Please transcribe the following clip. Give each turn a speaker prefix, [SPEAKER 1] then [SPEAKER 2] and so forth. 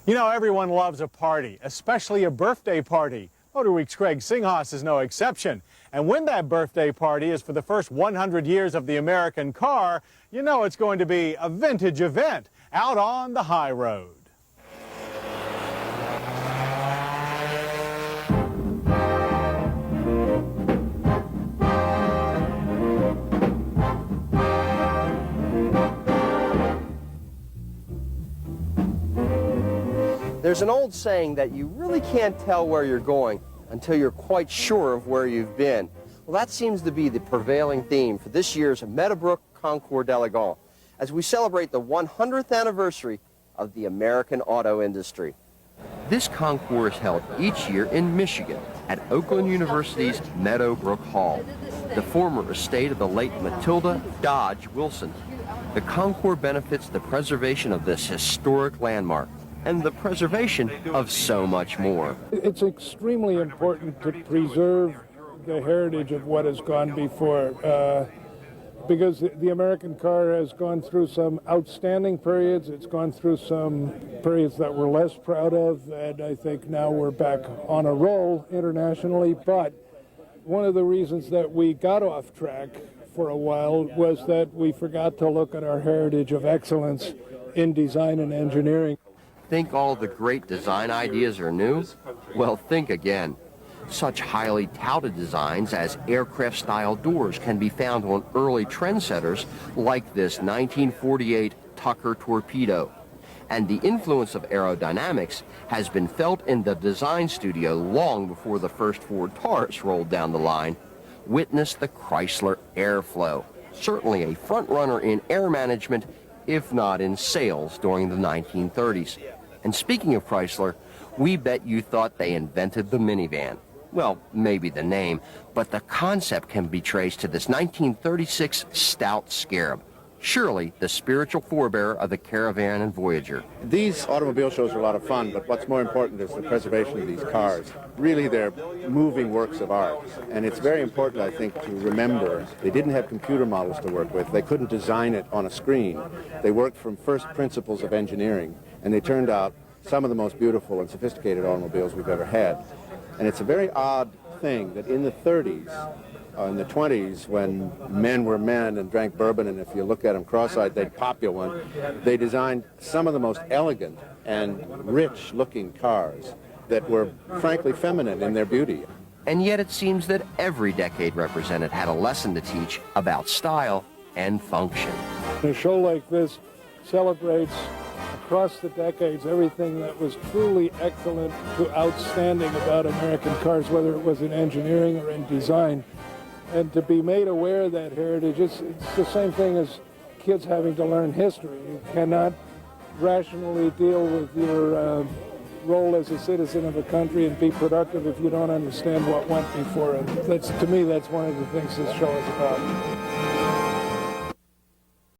[SPEAKER 1] You know, everyone loves a party, especially a birthday party. MotorWeek's Craig Singhaus is no exception. And when that birthday party is for the first 100 years of the American car, you know it's going to be a vintage event out on the high road.
[SPEAKER 2] There's an old saying that you really can't tell where you're going until you're quite sure of where you've been. Well, that seems to be the prevailing theme for this year's Meadowbrook Concours d'Elegance as we celebrate the 100th anniversary of the American auto industry. This concours is held each year in Michigan at Oakland University's Meadowbrook Hall, the former estate of the late Matilda Dodge Wilson. The concours benefits the preservation of this historic landmark and the preservation of so much more.
[SPEAKER 3] It's extremely important to preserve the heritage of what has gone before, because the American car has gone through some outstanding periods. It's gone through some periods that we're less proud of, and I think now we're back on a roll internationally. But one of the reasons that we got off track for a while was that we forgot to look at our heritage of excellence in design and engineering.
[SPEAKER 2] Think all the great design ideas are new? Well, think again. Such highly touted designs as aircraft-style doors can be found on early trendsetters like this 1948 Tucker torpedo. And the influence of aerodynamics has been felt in the design studio long before the first Ford Taurus rolled down the line. Witness the Chrysler Airflow, certainly a front-runner in air management, if not in sales during the 1930s. And speaking of Chrysler, we bet you thought they invented the minivan. Well, maybe the name, but the concept can be traced to this 1936 Stout Scarab, surely the spiritual forebearer of the Caravan and Voyager.
[SPEAKER 4] These automobile shows are a lot of fun, but what's more important is the preservation of these cars. Really, they're moving works of art, and it's very important, I think, to remember they didn't have computer models to work with. They couldn't design it on a screen. They worked from first principles of engineering, and they turned out some of the most beautiful and sophisticated automobiles we've ever had. And it's a very odd thing that in the 30s, in the 20s, when men were men and drank bourbon, and if you look at them cross-eyed, they'd pop you one, they designed some of the most elegant and rich-looking cars that were, frankly, feminine in their beauty.
[SPEAKER 2] And yet it seems that every decade represented had a lesson to teach about style and function.
[SPEAKER 3] A show like this celebrates across the decades everything that was truly excellent to outstanding about American cars, whether it was in engineering or in design. And to be made aware of that heritage, it's the same thing as kids having to learn history. You cannot rationally deal with your role as a citizen of a country and be productive if you don't understand what went before it. To me, that's one of the things this show is about.